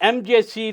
MJC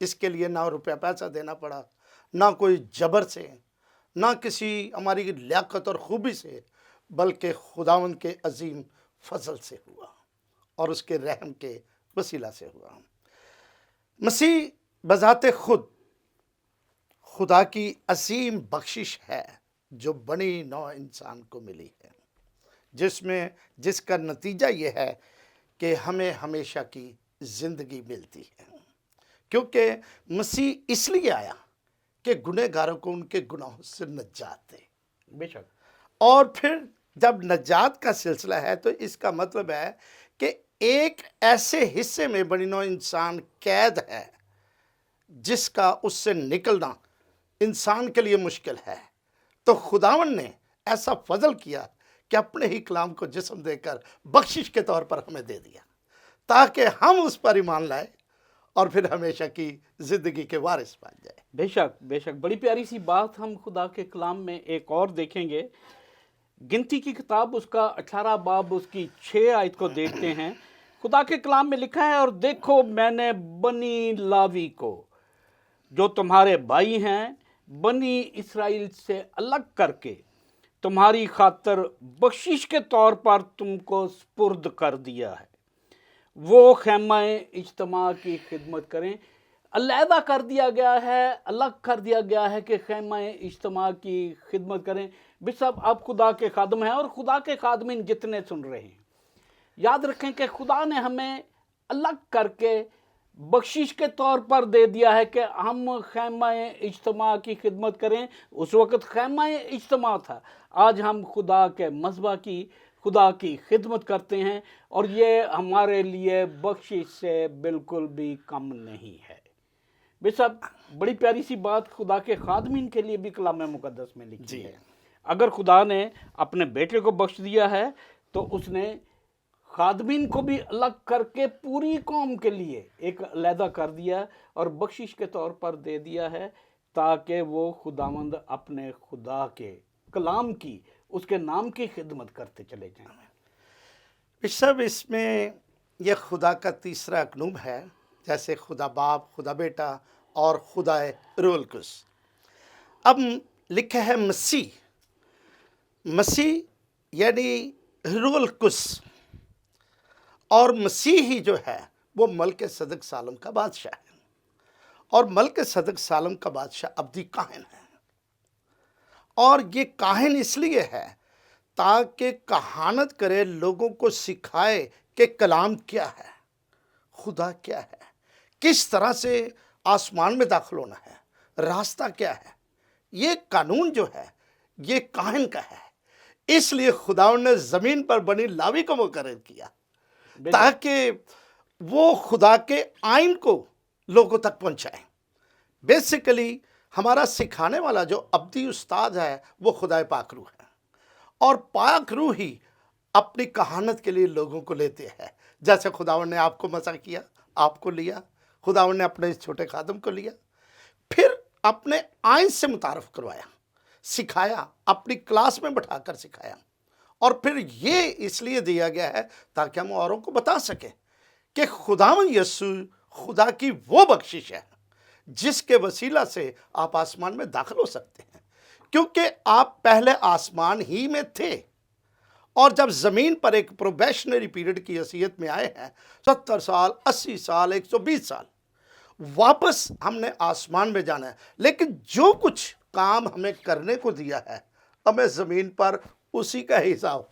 اس کے لیے نہ روپیہ پیسہ دینا پڑا، نہ کوئی جبر سے، نہ کسی ہماری لیاقت اور خوبی سے، بلکہ خداوند کے عظیم فضل سے ہوا اور اس کے رحم کے وسیلہ سے ہوا۔ مسیح بذات خود خدا کی عظیم بخشش ہے جو بنی نوع انسان کو ملی ہے، جس کا نتیجہ یہ ہے کہ ہمیں ہمیشہ کی زندگی ملتی ہے، کیونکہ مسیح اس لیے آیا کہ گنہگاروں کو ان کے گناہوں سے نجات دے۔ بے شک اور پھر جب نجات کا سلسلہ ہے تو اس کا مطلب ہے کہ ایک ایسے حصے میں بنی نوع انسان قید ہے جس کا اس سے نکلنا انسان کے لیے مشکل ہے، تو خداوند نے ایسا فضل کیا کہ اپنے ہی کلام کو جسم دے کر بخشش کے طور پر ہمیں دے دیا، تاکہ ہم اس پر ایمان لائیں اور پھر ہمیشہ کی زندگی کے وارث بن جائیں۔ بے شک بے شک، بڑی پیاری سی بات ہم خدا کے کلام میں ایک اور دیکھیں گے۔ گنتی کی کتاب اس کا 18 باب اس کی 6 آیت کو دیکھتے ہیں۔ خدا کے کلام میں لکھا ہے، اور دیکھو میں نے بنی لاوی کو جو تمہارے بھائی ہیں بنی اسرائیل سے الگ کر کے تمہاری خاطر بخشش کے طور پر تم کو سپرد کر دیا ہے۔ وہ خیمہ اجتماع کی خدمت کریں، علیحدہ کر دیا گیا ہے، الگ کر دیا گیا ہے کہ خیمہ اجتماع کی خدمت کریں۔ بشپ آپ خدا کے خادم ہیں، اور خدا کے خادمین جتنے سن رہے ہیں، یاد رکھیں کہ خدا نے ہمیں الگ کر کے بخشش کے طور پر دے دیا ہے کہ ہم خیمہ اجتماع کی خدمت کریں۔ اس وقت خیمہ اجتماع تھا، آج ہم خدا کے مذبح کی، خدا کی خدمت کرتے ہیں، اور یہ ہمارے لیے بخشش سے بالکل بھی کم نہیں ہے۔ بشپ بڑی پیاری سی بات خدا کے خادمین کے لیے بھی کلام مقدس میں لکھی ہے۔ اگر خدا نے اپنے بیٹے کو بخش دیا ہے تو اس نے خادمین کو بھی الگ کر کے پوری قوم کے لیے ایک علیحدہ کر دیا اور بخشش کے طور پر دے دیا ہے، تاکہ وہ خداوند اپنے خدا کے کلام کی، اس کے نام کی خدمت کرتے چلے جائیں۔ بشپ اس میں یہ خدا کا تیسرا اقنوم ہے، جیسے خدا باپ، خدا بیٹا اور خدا روح القدس۔ اب لکھا ہے مسیح یعنی روح القدس، اور مسیح ہی جو ہے وہ ملک صدق سالم کا بادشاہ ہے، اور ملک صدق سالم کا بادشاہ ابدی کاہن ہے، اور یہ کاہن اس لیے ہے تاکہ کہانت کرے، لوگوں کو سکھائے کہ کلام کیا ہے، خدا کیا ہے، کس طرح سے آسمان میں داخل ہونا ہے، راستہ کیا ہے۔ یہ قانون جو ہے یہ کاہن کا ہے، اس لیے خداوند نے زمین پر بنی لاوی کو مقرر کیا تاکہ وہ خدا کے آئین کو لوگوں تک پہنچائیں۔ بیسیکلی ہمارا سکھانے والا جو ابدی استاد ہے وہ خدا پاک روح ہے، اور پاک روح ہی اپنی کہانت کے لیے لوگوں کو لیتے ہیں، جیسے خداوند نے آپ کو مسح کیا، آپ کو لیا، خداوند نے اپنے اس چھوٹے خادم کو لیا، پھر اپنے آئین سے متعارف کروایا، سکھایا، اپنی کلاس میں بٹھا کر سکھایا، اور پھر یہ اس لیے دیا گیا ہے تاکہ ہم اوروں کو بتا سکیں کہ خداوند یسوع خدا کی وہ بخشش ہے جس کے وسیلہ سے آپ آسمان میں داخل ہو سکتے ہیں، کیونکہ آپ پہلے آسمان ہی میں تھے، اور جب زمین پر ایک پروبیشنری پیریڈ کی حیثیت میں آئے ہیں، 70 سال، 80 سال، 120 سال، واپس ہم نے آسمان میں جانا ہے، لیکن جو کچھ کام ہمیں کرنے کو دیا ہے ہمیں زمین پر اسی کا حساب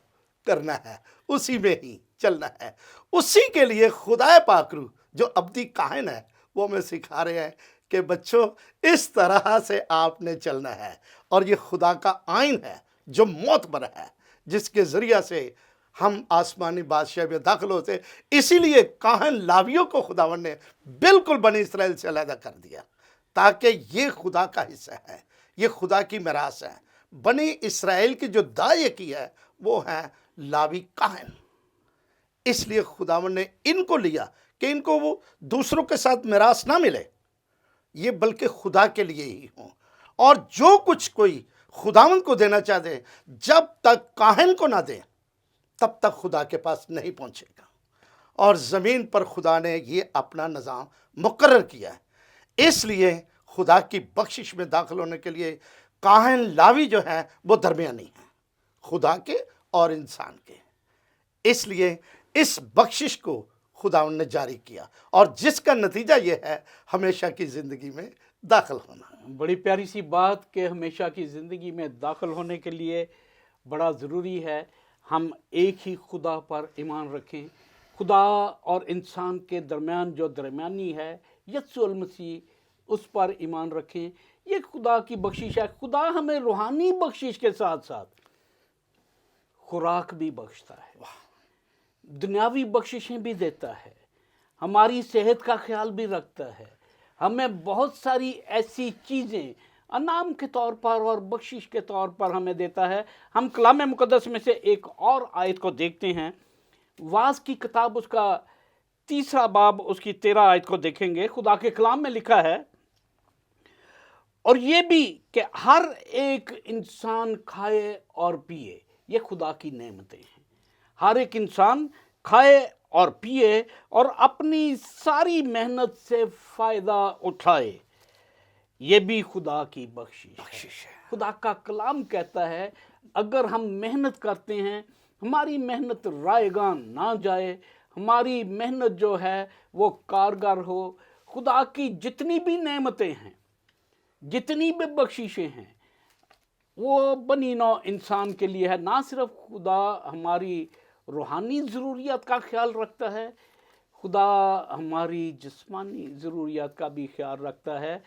کرنا ہے، اسی میں ہی چلنا ہے۔ اسی کے لیے خدا پاک روح جو ابدی کاہن ہے وہ ہمیں سکھا رہے ہیں کہ بچوں اس طرح سے آپ نے چلنا ہے، اور یہ خدا کا آئین ہے جو معتبر ہے، جس کے ذریعہ سے ہم آسمانی بادشاہ میں داخل ہوتے۔ اسی لیے کاہن لاویوں کو خداوند نے بالکل بنی اسرائیل سے علیحدہ کر دیا، تاکہ یہ خدا کا حصہ ہے، یہ خدا کی میراث ہے۔ بنی اسرائیل کی جو داعیہ کی ہے وہ ہیں لاوی کاہن، اس لیے خداوند نے ان کو لیا کہ ان کو وہ دوسروں کے ساتھ میراث نہ ملے، یہ بلکہ خدا کے لیے ہی ہوں، اور جو کچھ کوئی خداوند کو دینا چاہتے جب تک کاہن کو نہ دیں تب تک خدا کے پاس نہیں پہنچے گا۔ اور زمین پر خدا نے یہ اپنا نظام مقرر کیا ہے، اس لیے خدا کی بخشش میں داخل ہونے کے لیے کاہن لاوی جو ہیں وہ درمیانی ہیں خدا کے اور انسان کے. اس لیے اس بخشش کو خدا نے جاری کیا اور جس کا نتیجہ یہ ہے ہمیشہ کی زندگی میں داخل ہونا. بڑی پیاری سی بات کہ ہمیشہ کی زندگی میں داخل ہونے کے لیے بڑا ضروری ہے ہم ایک ہی خدا پر ایمان رکھیں. خدا اور انسان کے درمیان جو درمیانی ہے یسوع المسیح اس پر ایمان رکھیں. یہ خدا کی بخشش ہے. خدا ہمیں روحانی بخشش کے ساتھ ساتھ خوراک بھی بخشتا ہے, دنیاوی بخششیں بھی دیتا ہے, ہماری صحت کا خیال بھی رکھتا ہے, ہمیں بہت ساری ایسی چیزیں انعام کے طور پر اور بخشش کے طور پر ہمیں دیتا ہے. ہم کلام مقدس میں سے ایک اور آیت کو دیکھتے ہیں. واعظ کی کتاب اس کا 3 باب اس کی 13 آیت کو دیکھیں گے. خدا کے کلام میں لکھا ہے, اور یہ بھی کہ ہر ایک انسان کھائے اور پیے. یہ خدا کی نعمتیں ہیں. ہر ایک انسان کھائے اور پیے اور اپنی ساری محنت سے فائدہ اٹھائے. یہ بھی خدا کی بخشش ہے. خدا کا کلام کہتا ہے اگر ہم محنت کرتے ہیں, ہماری محنت رائے گاں نہ جائے, ہماری محنت جو ہے وہ کارگر ہو. خدا کی جتنی بھی نعمتیں ہیں, جتنی بھی بخششیں ہیں, وہ بنی نوع انسان کے لیے ہے. نہ صرف خدا ہماری روحانی ضروریات کا خیال رکھتا ہے, خدا ہماری جسمانی ضروریات کا بھی خیال رکھتا ہے,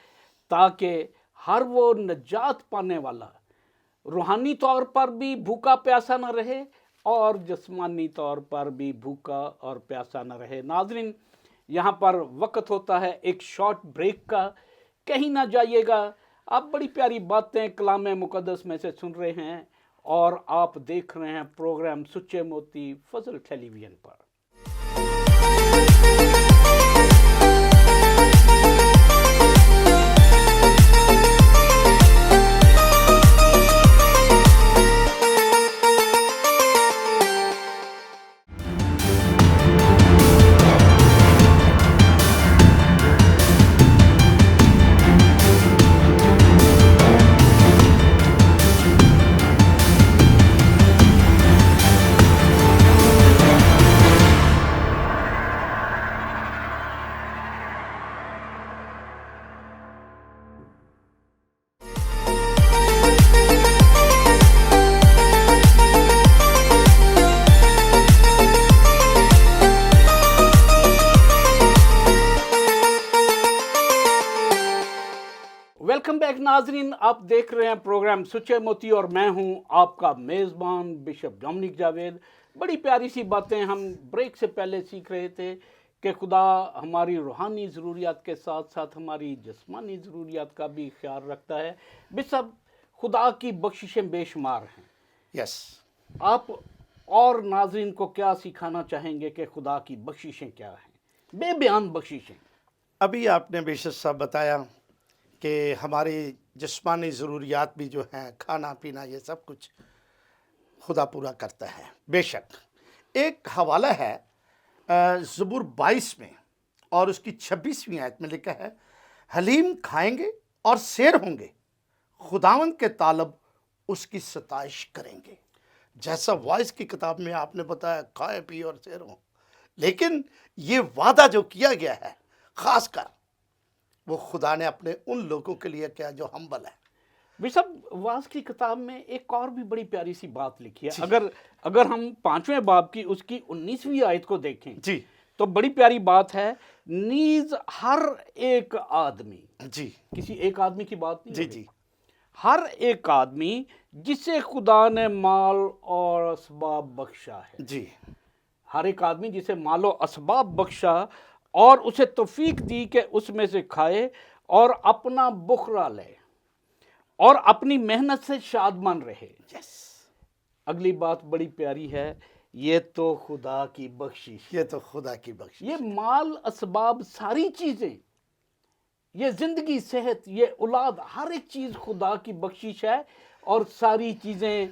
تاکہ ہر وہ نجات پانے والا روحانی طور پر بھی بھوکا پیاسا نہ رہے اور جسمانی طور پر بھی بھوکا اور پیاسا نہ رہے. ناظرین, یہاں پر وقت ہوتا ہے ایک شارٹ بریک کا. کہیں نہ جائیے گا. آپ بڑی پیاری باتیں کلام مقدس میں سے سن رہے ہیں اور آپ دیکھ رہے ہیں پروگرام سچے موتی فضل ٹیلی ویژن پر. ویلکم بیک ناظرین, آپ دیکھ رہے ہیں پروگرام سچے موتی اور میں ہوں آپ کا میزبان بشپ ڈومنک جاوید. بڑی پیاری سی باتیں ہم بریک سے پہلے سیکھ رہے تھے کہ خدا ہماری روحانی ضروریات کے ساتھ ساتھ ہماری جسمانی ضروریات کا بھی خیال رکھتا ہے. بشپ, خدا کی بخششیں بے شمار ہیں. یس. آپ اور ناظرین کو کیا سکھانا چاہیں گے کہ خدا کی بخششیں کیا ہیں, بے بیان بخششیں؟ ابھی آپ نے بشپ صاحب بتایا کہ ہماری جسمانی ضروریات بھی جو ہیں, کھانا پینا, یہ سب کچھ خدا پورا کرتا ہے. بے شک. ایک حوالہ ہے زبور 22 میں اور اس کی 26ویں آیت میں لکھا ہے, حلیم کھائیں گے اور سیر ہوں گے, خداوند کے طالب اس کی ستائش کریں گے. جیسا وائس کی کتاب میں آپ نے بتایا کھائے پی اور سیر ہوں, لیکن یہ وعدہ جو کیا گیا ہے خاص کر وہ خدا نے اپنے ان لوگوں کے لیے کیا جو ہمبل ہے. بشپ, واعظ کی کتاب میں ایک اور بھی بڑی پیاری سی بات لکھی ہے. اگر ہم 5ویں باب کی اس کی 19ویں آیت کو دیکھیں جی تو بڑی پیاری بات ہے, نیز ہر ایک آدمی, جی کسی ایک آدمی کی بات نہیں, جی جی ہر ایک آدمی جسے خدا نے مال اور اسباب بخشا ہے. جی ہر ایک آدمی جسے مال و اسباب بخشا اور اسے توفیق دی کہ اس میں سے کھائے اور اپنا بخرا لے اور اپنی محنت سے شادمان رہے. یس. اگلی بات بڑی پیاری ہے, یہ تو خدا کی بخشش, یہ تو خدا کی بخشش. یہ مال اسباب ساری چیزیں, یہ زندگی, صحت, یہ اولاد, ہر ایک چیز خدا کی بخشش ہے. اور ساری چیزیں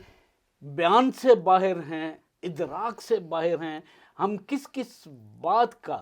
بیان سے باہر ہیں, ادراک سے باہر ہیں. ہم کس کس بات کا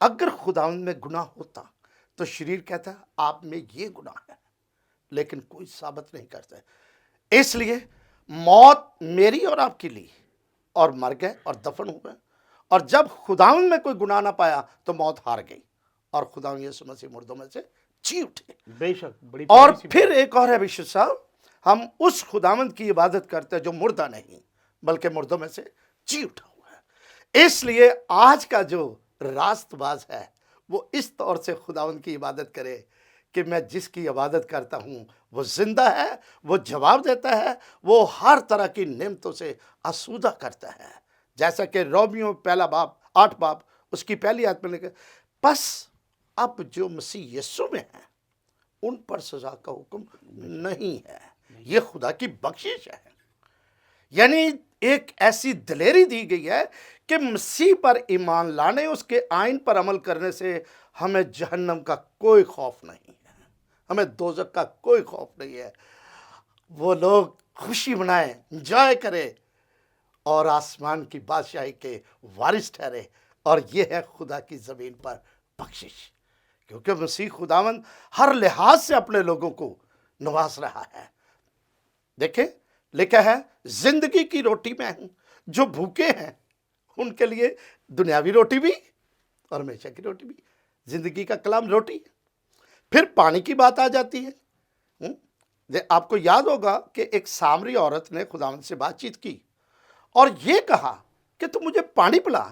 اگر خداوند میں گناہ ہوتا تو شریر کہتا ہے آپ میں یہ گناہ ہے، لیکن کوئی ثابت نہیں کرتا ہے۔ اس لیے موت میری اور آپ کی لی اور مر گئے اور دفن ہوئے، اور جب خداوند میں کوئی گناہ نہ پایا تو موت ہار گئی اور خداوند یسوع مسیح مردوں میں سے جی اٹھے۔ بے شک بڑی اور پیاری سی بات۔ پھر ایک اور ہے بشر صاحب، ہم اس خداوند کی عبادت کرتے ہیں جو مردہ نہیں بلکہ مردوں میں سے جی اٹھا ہوا ہے۔ اس لیے آج کا جو راست باز ہے وہ اس طور سے خداوند کی عبادت کرے کہ میں جس کی عبادت کرتا ہوں وہ زندہ ہے، وہ جواب دیتا ہے، وہ ہر طرح کی نعمتوں سے آسودہ کرتا ہے، جیسا کہ رومیو پہلا باب 8 باب اس کی پہلی آیت میں لکھا، پس اب جو مسیح یسوع میں ہیں ان پر سزا کا حکم نہیں ہے، یہ خدا کی بخشش ہے۔ یعنی ایک ایسی دلیری دی گئی ہے کہ مسیح پر ایمان لانے، اس کے آئین پر عمل کرنے سے ہمیں جہنم کا کوئی خوف نہیں ہے، ہمیں دوزخ کا کوئی خوف نہیں ہے۔ وہ لوگ خوشی منائیں، انجوائے کرے اور آسمان کی بادشاہی کے وارث ٹھہرے، اور یہ ہے خدا کی زمین پر بخشش، کیونکہ مسیح خداوند ہر لحاظ سے اپنے لوگوں کو نواز رہا ہے۔ دیکھیں لکھا ہے زندگی کی روٹی میں ہوں، جو بھوکے ہیں ان کے لیے دنیاوی روٹی بھی اور ہمیشہ کی روٹی بھی۔ زندگی کا کلام روٹی۔ پھر پانی کی بات آ جاتی ہے۔ آپ کو یاد ہوگا کہ ایک سامری عورت نے خداوند سے بات چیت کی اور یہ کہا کہ تو مجھے پانی پلا۔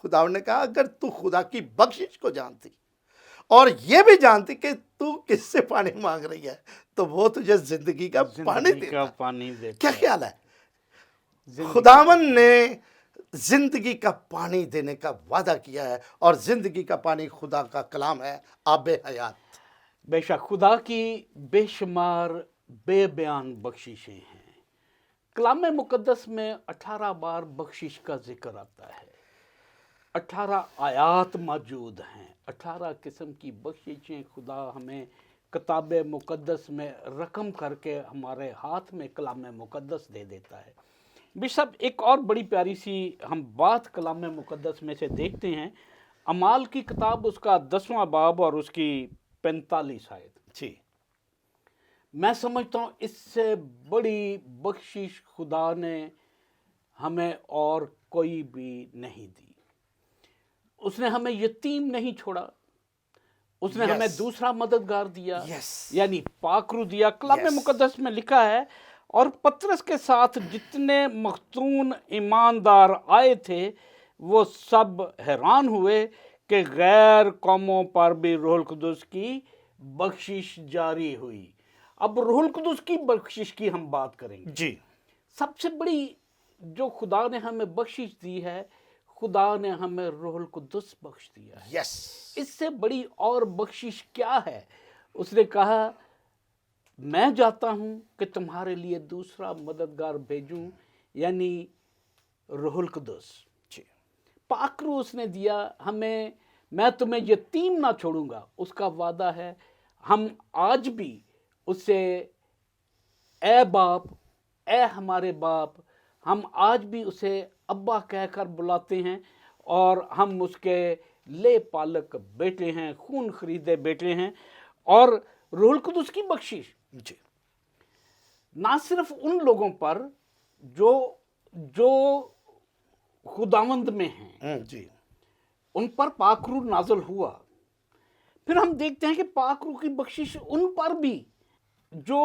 خداوند نے کہا اگر تو خدا کی بخشش کو جانتی اور یہ بھی جانتی کہ تو کس سے پانی مانگ رہی ہے تو وہ تجھے زندگی کا پانی زندگی دیتا۔ کا پانی دیتا کیا خیال ہے؟ زندگی خداوند نے زندگی کا پانی دینے کا وعدہ کیا ہے، اور زندگی کا پانی خدا کا کلام ہے، آب حیات۔ بے شک خدا کی بے شمار بے بیان بخششیں ہیں۔ کلام مقدس میں 18 بار بخشش کا ذکر آتا ہے، 18 آیات موجود ہیں، 18 قسم کی بخششیں خدا ہمیں کتاب مقدس میں رقم کر کے ہمارے ہاتھ میں کلام مقدس دے دیتا ہے۔ بشپ ایک اور بڑی پیاری سی ہم بات کلام مقدس میں سے دیکھتے ہیں، اعمال کی کتاب اس کا 10واں باب اور اس کی 45 آیت۔ جی میں سمجھتا ہوں اس سے بڑی بخشش خدا نے ہمیں اور کوئی بھی نہیں دی۔ اس نے ہمیں یتیم نہیں چھوڑا، اس نے ہمیں دوسرا مددگار دیا، یعنی پاکرو دیا۔ کلام مقدس میں لکھا ہے اور پطرس کے ساتھ جتنے مختون ایماندار آئے تھے وہ سب حیران ہوئے کہ غیر قوموں پر بھی روح القدس کی بخشش جاری ہوئی۔ اب روح القدس کی بخشش کی ہم بات کریں گے۔ جی سب سے بڑی جو خدا نے ہمیں بخشش دی ہے، خدا نے ہمیں روح القدس بخش دیا ہے۔ یس اس سے بڑی اور بخشش کیا ہے؟ اس نے کہا میں جاتا ہوں کہ تمہارے لیے دوسرا مددگار بھیجوں، یعنی روح القدس۔ جی پاکرو اس نے دیا ہمیں، میں تمہیں یتیم نہ چھوڑوں گا، اس کا وعدہ ہے۔ ہم آج بھی اسے اے باپ، اے ہمارے باپ، ہم آج بھی اسے ابا کہہ کر بلاتے ہیں، اور ہم اس کے لے پالک بیٹے ہیں، خون خریدے بیٹے ہیں۔ اور روح القدس کی بخشش جی نہ صرف ان لوگوں پر جو خداوند میں ہیں، جی ان پر پاکرو نازل ہوا۔ پھر ہم دیکھتے ہیں کہ پاکرو کی بخشش ان پر بھی جو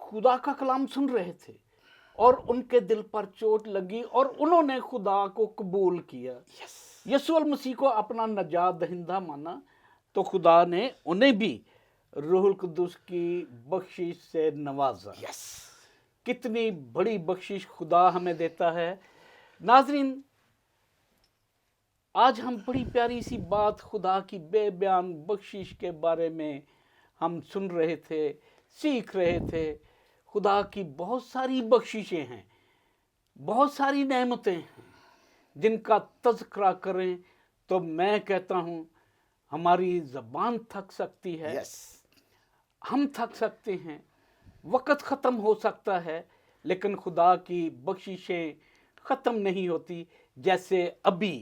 خدا کا کلام سن رہے تھے اور ان کے دل پر چوٹ لگی اور انہوں نے خدا کو قبول کیا، یسوع المسیح کو اپنا نجات دہندہ مانا، تو خدا نے انہیں بھی روح القدس کی بخشش سے نوازا۔ کتنی بڑی بخشش خدا ہمیں دیتا ہے۔ ناظرین، آج ہم بڑی پیاری سی بات خدا کی بے بیان بخشش کے بارے میں ہم سن رہے تھے، سیکھ رہے تھے۔ خدا کی بہت ساری بخششیں ہیں، بہت ساری نعمتیں ہیں، جن کا تذکرہ کریں تو میں کہتا ہوں ہماری زبان تھک سکتی ہے، ہم تھک سکتے ہیں، وقت ختم ہو سکتا ہے، لیکن خدا کی بخششیں ختم نہیں ہوتی۔ جیسے ابھی